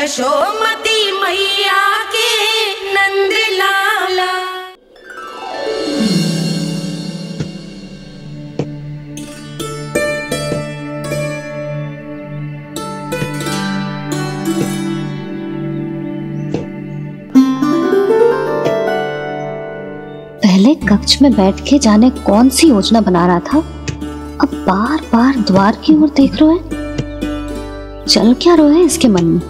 यशोमती मैया के नंद लाला। पहले कक्ष में बैठ के जाने कौन सी योजना बना रहा था, अब बार बार द्वार की ओर देख रहे हैं। चल क्या रहे हैं इसके मन में?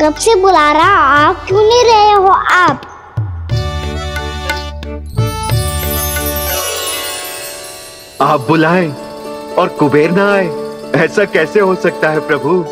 कब से बुला रहा, आप क्यों नहीं रहे हो? आप बुलाएं और कुबेर ना आए, ऐसा कैसे हो सकता है प्रभु?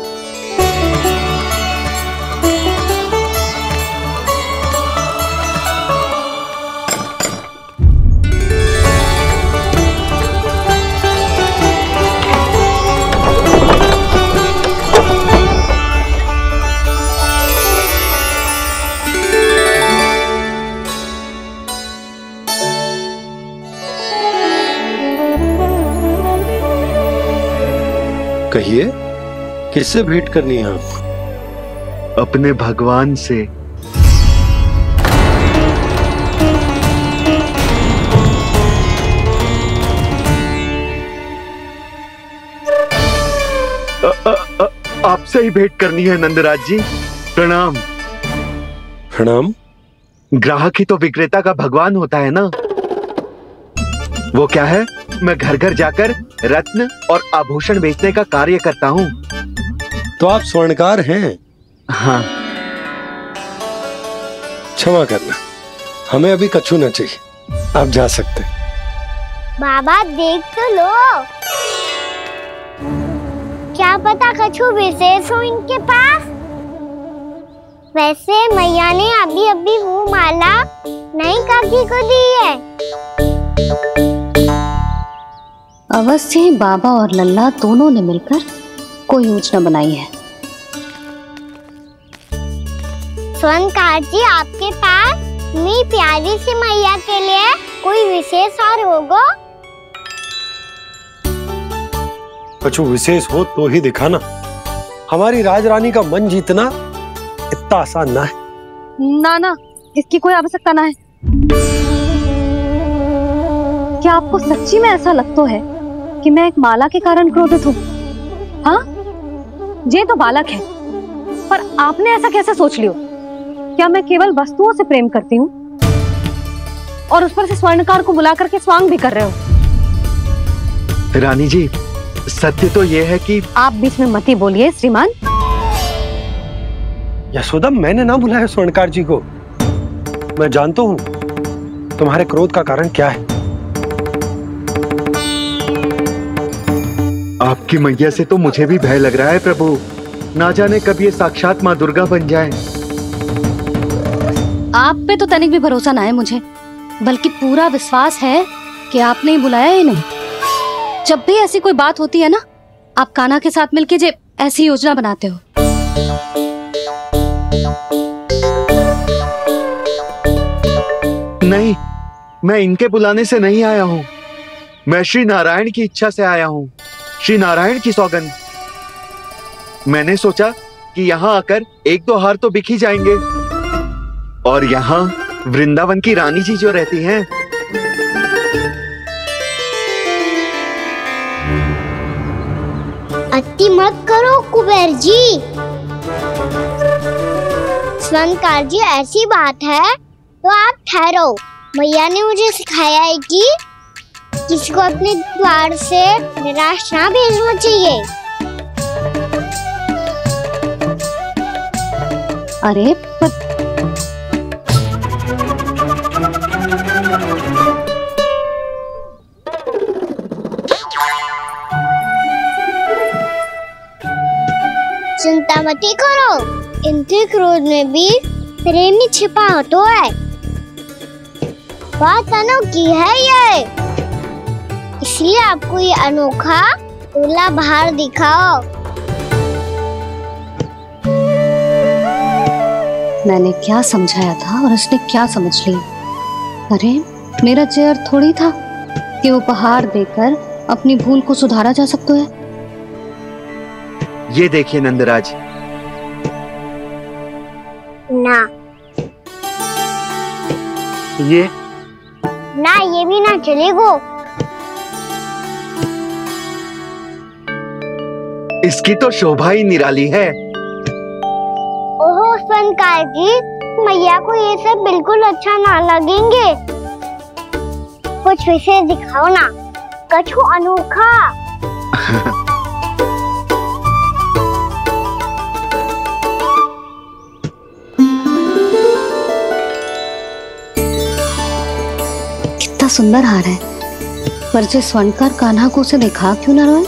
कहिए, किससे भेंट करनी है आपको? अपने भगवान से। आपसे ही भेंट करनी है नंदराज जी। प्रणाम। प्रणाम। ग्राहक ही तो विक्रेता का भगवान होता है ना। वो क्या है, मैं घर घर जाकर रत्न और आभूषण बेचने का कार्य करता हूँ। तो आप स्वर्णकार हैं? हाँ। क्षमा करना, हमें अभी कछु न चाहिए, आप जा सकते। बाबा देख तो लो, क्या पता कछु विशेष हो इनके पास। वैसे मैया ने अभी अभी वो माला नई काकी को दी है। अवश्य ही बाबा और लल्ला दोनों ने मिलकर कोई योजना बनाई है। स्वर्णकार जी, आपके पास मेरी प्यारी सी मैया के लिए कोई विशेष और होगा? कछु विशेष हो तो ही दिखाना। हमारी राजरानी का मन जीतना इतना आसान ना है। ना, इसकी कोई आवश्यकता ना है। क्या आपको सच्ची में ऐसा लगता है कि मैं एक माला के कारण क्रोधित हूँ? हाँ, ये तो बालक है, पर आपने ऐसा कैसे सोच लिया? क्या मैं केवल वस्तुओं से प्रेम करती हूँ और उस पर से स्वर्णकार को बुला करके स्वांग भी कर रहे हो? रानी जी, सत्य तो ये है कि आप बीच में मत ही बोलिए श्रीमान। यशोदा, मैंने ना बुलाया स्वर्णकार जी को। मैं जानता हूँ तुम्हारे क्रोध का कारण क्या है। आपकी मैया से तो मुझे भी भय लग रहा है प्रभु। ना जाने कब ये साक्षात माँ दुर्गा बन जाए। आप पे तो तनिक भी भरोसा ना है मुझे, बल्कि पूरा विश्वास है कि आपने ही बुलाया इन्हें। जब भी ऐसी कोई बात होती है ना, आप कान्हा के साथ मिलके जे ऐसी योजना बनाते हो। नहीं, मैं इनके बुलाने से नहीं आया हूँ। मैं श्री नारायण की इच्छा से आया हूँ। श्री नारायण की सौगंध। मैंने सोचा कि यहाँ आकर एक दो हार तो बिक ही जाएंगे। और यहाँ वृंदावन की रानी जी जो रहती हैं, अति मत करो कुबेर जी। स्वर्णकार जी, ऐसी बात है तो आप ठहरो। मैया ने मुझे सिखाया है कि किसी को अपने द्वार से निराश ना भेजना चाहिए। अरे चिंता मत करो, इनके क्रोध में भी प्रेम ही छिपा तो है। बात अनोखी है ये, इसलिए आपको ये अनोखा दूल्हा बाहर दिखाओ। मैंने क्या समझाया था और उसने क्या समझ लिया? अरे मेरा जय थोड़ी था कि उपहार देकर अपनी भूल को सुधारा जा सकता है। ये देखिए नंदराज। ना ये ना, ये भी ना चलेगो। इसकी तो शोभा ही निराली है। ओहो स्वनकार जी, मैया को ये सब बिल्कुल अच्छा ना लगेंगे। कुछ विशेष दिखाओ ना, कछु अनोखा। कितना सुंदर हार है, पर जो स्वर्णकार कान्हा को उसे दिखा क्यों ना रोए?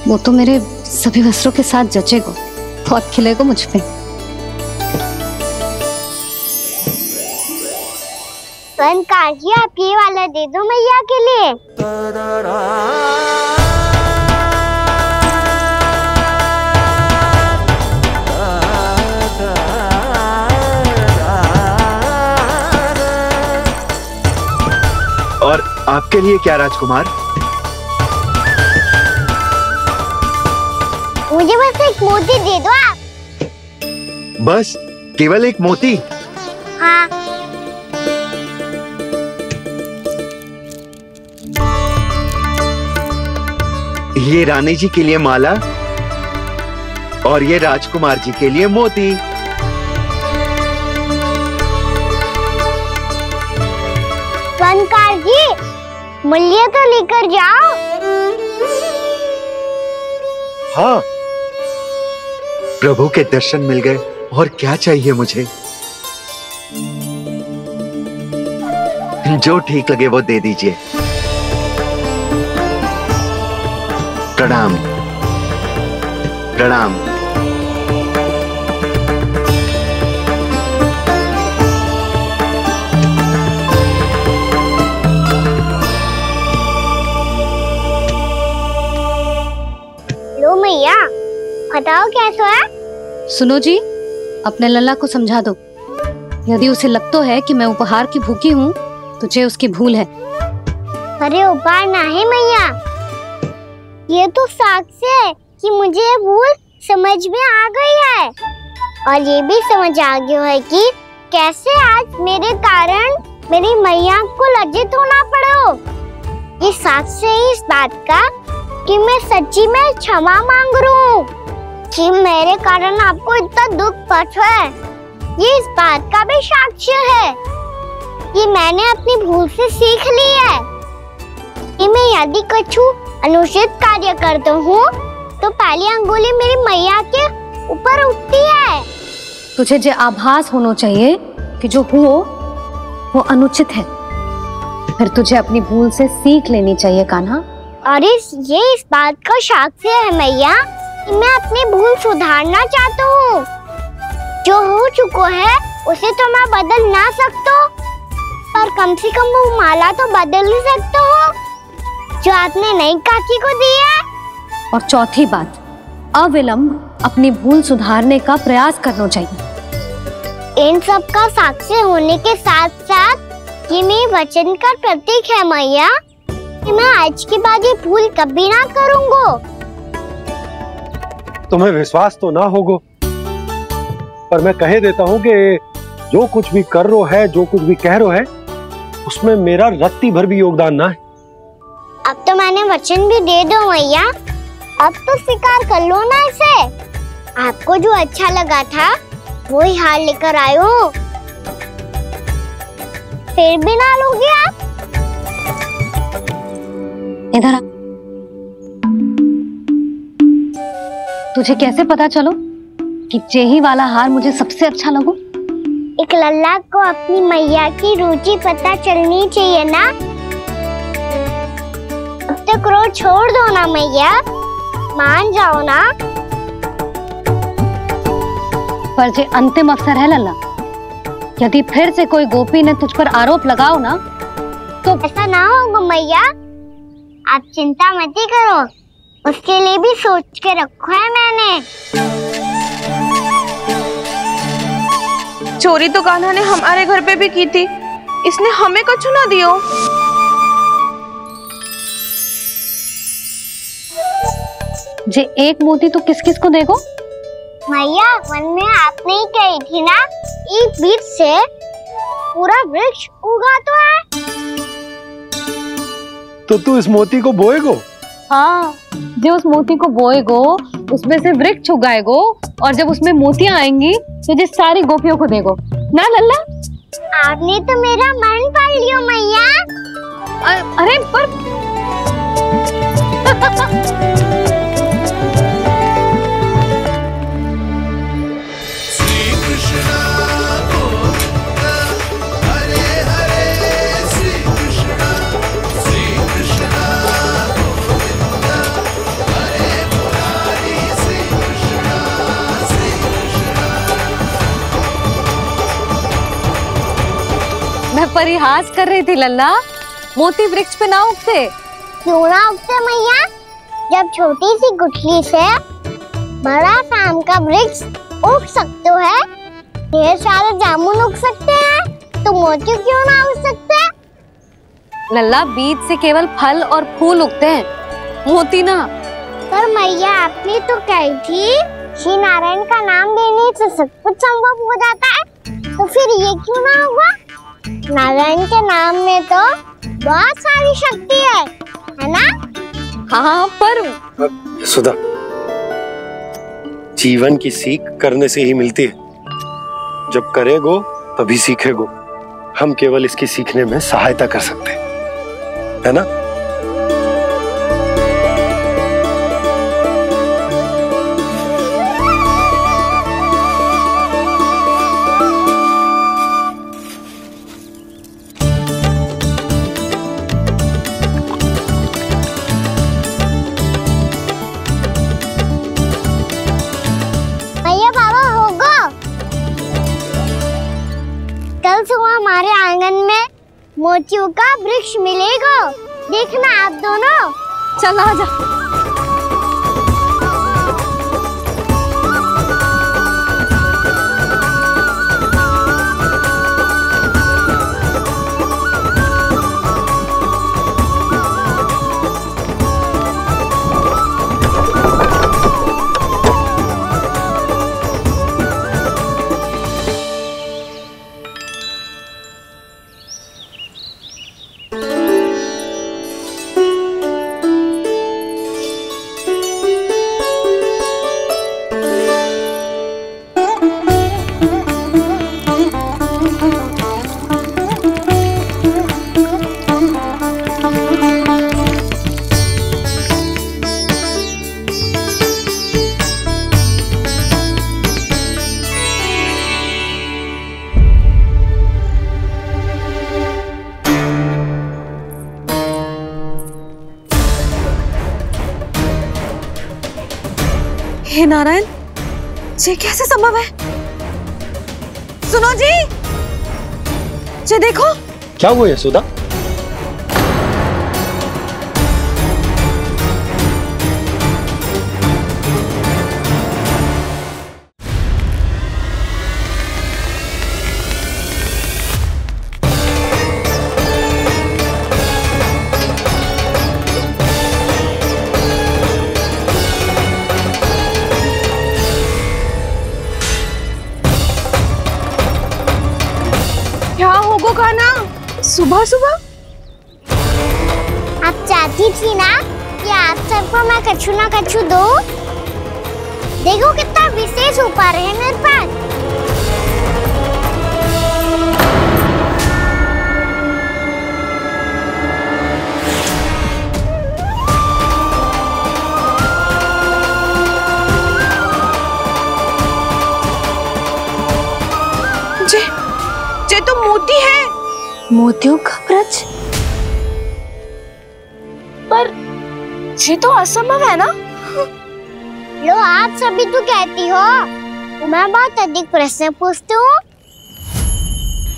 वो तो मेरे सभी वस्त्रों के साथ जचेगा, बहुत खिलेगा मुझ पे। स्वनकार जी, आप ये वाला दे दो मैया के लिए। और आपके लिए क्या राजकुमार? मुझे बस एक मोती दे दो आप। बस केवल एक मोती? हाँ। ये रानी जी के लिए माला और ये राजकुमार जी के लिए मोती। स्वनकार जी, मूल्य तो लेकर जाओ। हाँ, प्रभु के दर्शन मिल गए, और क्या चाहिए मुझे? जो ठीक लगे वो दे दीजिए। प्रणाम प्रणाम। लो मैया, बताओ कैसा है? सुनो जी, अपने लल्ला को समझा दो। यदि उसे लगता है कि मैं उपहार की भूखी हूँ, तुझे उसकी भूल है। अरे उपहार ना है मैया, ये तो साक्ष्य है कि मुझे ये भूल समझ में आ गई है, और ये भी समझ आ गया है कि कैसे आज मेरे कारण मेरी मैया को लज्जित होना पड़ो। ये साक्ष्य है इस बात का कि मैं सच्ची में क्षमा मांग रहा हूँ कि मेरे कारण आपको इतना दुख पहुंचा है। ये इस बात का भी साक्ष्य है कि मैंने अपनी भूल से सीख ली है कि मैं यदि कछु अनुचित कार्य करता हूँ तो पहली अंगुली मेरी मैया के ऊपर उठती है। तुझे जो आभास होना चाहिए कि जो हुआ वो अनुचित है, फिर तुझे अपनी भूल से सीख लेनी चाहिए कान्हा। और ये इस बात का साक्ष्य है मैया कि मैं अपनी भूल सुधारना चाहता हूँ। जो हो चुका है उसे तो मैं बदल ना सकता, पर कम से कम वो माला तो बदल ही सकता हूँ जो आपने नई काकी को दी है। और चौथी बात, अविलंब अपनी भूल सुधारने का प्रयास करना चाहिए। इन सब का साक्षी होने के साथ साथ ये मेरे वचन का प्रतीक है मैया कि मैं आज के बाद ये भूल कभी ना करूँगा। तुम्हें विश्वास तो ना होगा, पर मैं कह देता हूँ कि जो कुछ भी कर रो है, जो कुछ भी कह रो है, उसमें मेरा रत्ती भर भी योगदान ना है। अब तो मैंने वचन भी दे दो मैया, अब तो स्वीकार कर लो ना इसे। आपको जो अच्छा लगा था वही हार लेकर आयो, फिर भी ना लोगे आप? इधर आ। तुझे कैसे पता चलो कि जेही वाला हार मुझे सबसे अच्छा लगो? एक लल्ला को अपनी मैया की रुचि पता चलनी चाहिए ना। अब तो क्रोध छोड़ दो ना मैया, मान जाओ ना। पर जे अंतिम अवसर है लल्ला, यदि फिर से कोई गोपी ने तुझ पर आरोप लगाओ ना तो ऐसा ना होगा मैया, आप चिंता मत ही करो, उसके लिए भी सोच के रखा है मैंने। चोरी तो कान्हा ने हमारे घर पे भी की थी, इसने हमें कुछ ना दियो। जे एक मोती तो किस किस को देगो? मैया मन में आपने ही कही थी ना, एक बीज से पूरा वृक्ष उगा तो है। तो तू इस मोती को बोएगो? हाँ, जो उस मोती को बोएगो उसमें से वृक्ष उगाएगो, और जब उसमें मोतियां आएंगी तो जिस सारी गोपियों को देगो ना लल्ला। आपने तो मेरा मन पढ़ लियो मैया। अरे पर मैं परिहास कर रही थी लल्ला, मोती वृक्ष पे ना उगते। क्यों ना उगते मैया? जब छोटी सी गुठली से बड़ा आम का वृक्ष उग सकते है, ढेर सारे जामुन उग सकते हैं, तो मोती क्यों ना उग सकते? लल्ला, बीज से केवल फल और फूल उगते हैं, मोती ना। पर मैया आपने तो कही थी श्री नारायण का नाम लेने से सब कुछ संभव हो जाता है, तो फिर ये क्यों ना हुआ? नारायण के नाम में तो बहुत सारी शक्ति है ना? हाँ, पर सुधा, जीवन की सीख करने से ही मिलती है। जब करेगो तभी सीखेगो। हम केवल इसकी सीखने में सहायता कर सकते हैं, है ना? कल सुबह हमारे आंगन में मोतियों का वृक्ष मिलेगा, देखना आप दोनों। चल आजा। हे नारायण, ये कैसे संभव है? सुनो जी, ये देखो। क्या हुआ यशोदा? सुबह सुबह आप चाहती थी ना कि आप सबको मैं कछु ना कछु दो। देखो कितना विशेष उपहार है मेरे पास। ये तो मोती है। मोतियों का ब्रज? पर ये तो असंभव है ना? लो, आप सभी तो कहती हो मैं बहुत अधिक प्रश्न पूछती हूँ,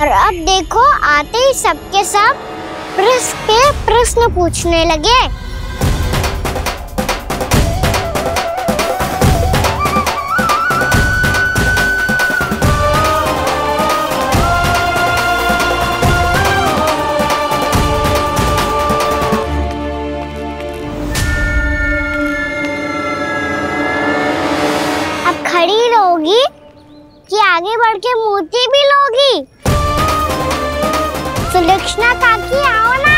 और अब देखो आते ही सबके सब प्रश्न पे प्रश्न पूछने लगे। आगे बढ़ के मूर्ति भी लोगी। सुलक्षणा काकी आओ ना।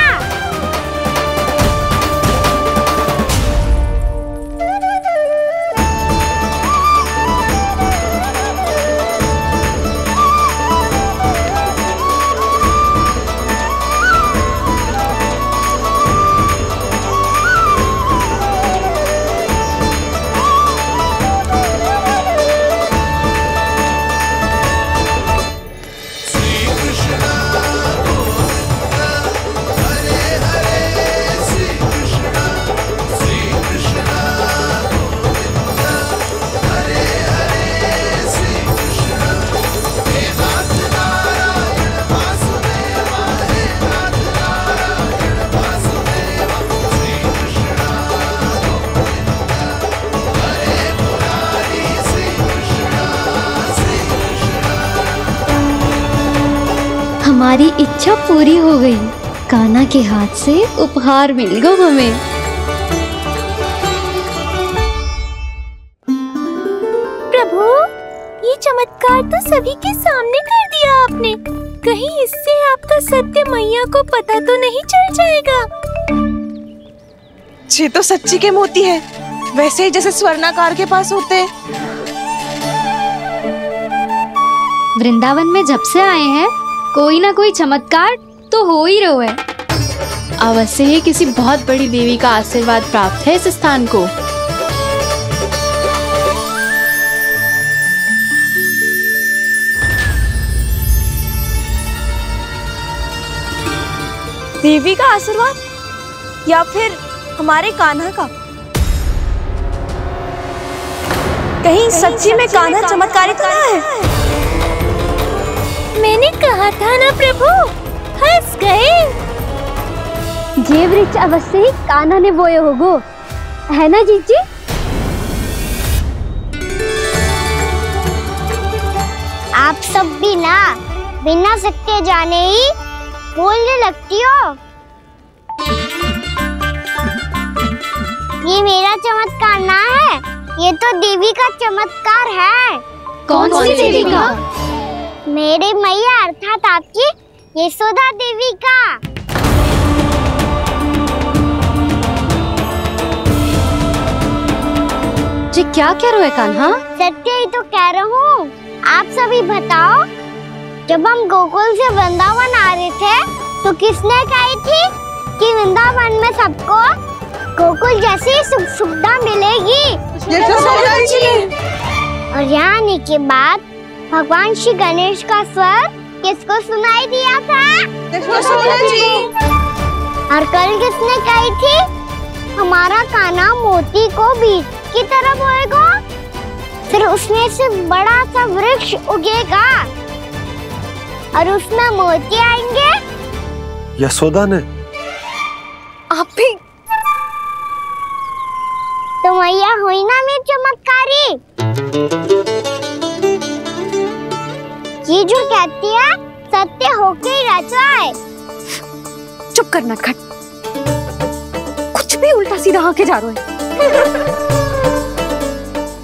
हमारी इच्छा पूरी हो गई। कान्हा के हाथ से उपहार मिल गया हमें। प्रभु, ये चमत्कार तो सभी के सामने कर दिया आपने। कहीं इससे आपका सत्य मैया को पता तो नहीं चल जाएगा? ये तो सच्ची के मोती है, वैसे ही जैसे स्वर्णाकार के पास होते। वृंदावन में जब से आए हैं कोई ना कोई चमत्कार तो हो ही रहा है। अवश्य ही किसी बहुत बड़ी देवी का आशीर्वाद प्राप्त है इस स्थान को। देवी का आशीर्वाद या फिर हमारे कान्हा का? कहीं सच्ची में कान्हा चमत्कारी तो ना है? मैंने कहा था ना प्रभु, हंस गए। ये वृक्ष अवश्य ही कान्हा ने बोए होगो, है ना जीजी? आप सब भी ना बिना सत्य जाने ही बोलने लगती हो। ये मेरा चमत्कार ना है, ये तो देवी का चमत्कार है। कौन सी देवी का? मेरे मैया अर्थात आपकी यशोदा देवी का। जी क्या कह रहे हो कान्हा? सत्य ही तो कह रहा हूँ। आप सभी बताओ, जब हम गोकुल से वृंदावन आ रहे थे तो किसने कही थी कि वृंदावन में सबको गोकुल जैसी सुख सुविधा मिलेगी? यशोदा जी। और यहाँ आने के बाद भगवान श्री गणेश का स्वर किसको सुनाई दिया था? यशोदा जी। और कल किसने कही थी हमारा कान्हा मोती को बीज की तरह बोएगा, फिर उसमें से बड़ा सा वृक्ष उगेगा और उसमें मोती आएंगे? यशोदा ने? आप भी? तो मैया हुई ना मेरी चमत्कारी। ये जो कहती है सत्य होके ही रहता है। चुप करना खट, कुछ भी उल्टा सीधा आके जा रहे हैं।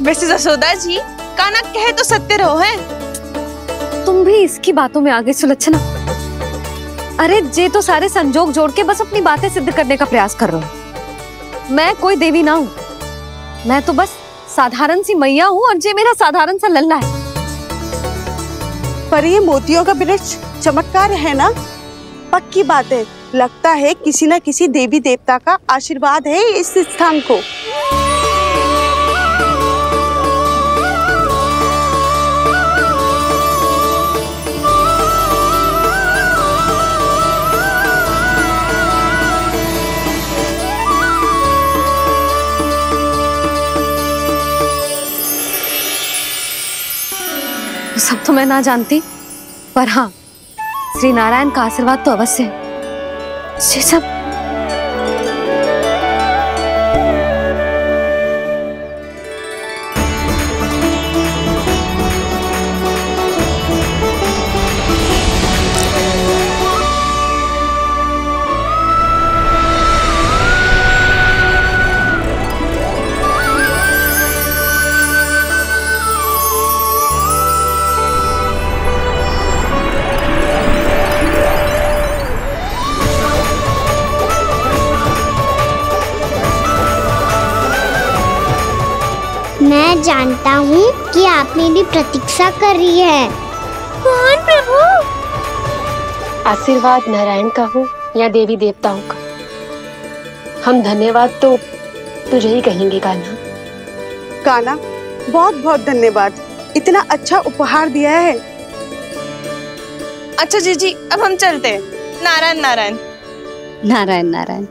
वैसे यशोदा जी, कान्हा कहे तो सत्य रहो है। तुम भी इसकी बातों में आ गई सुलक्षणा। अरे जे तो सारे संजोग जोड़ के बस अपनी बातें सिद्ध करने का प्रयास कर रहे हो। मैं कोई देवी ना हूँ, मैं तो बस साधारण सी मैया हूँ और जे मेरा साधारण सा लल्ला है। पर ये मोतियों का वृक्ष चमत्कार है ना? पक्की बात है, लगता है किसी न किसी देवी देवता का आशीर्वाद है इस स्थान को। सब तो मैं ना जानती, पर हाँ, श्री नारायण का आशीर्वाद तो अवश्य है। ये सब मैं जानता हूँ कि आप मेरी प्रतीक्षा कर रही है। कौन प्रभु? आशीर्वाद नारायण का हो या देवी देवताओं का, हम धन्यवाद तो तुझे ही कहेंगे कान्हा। कान्हा, बहुत बहुत धन्यवाद, इतना अच्छा उपहार दिया है। अच्छा जीजी, अब हम चलते हैं। नारायण नारायण। नारायण नारायण।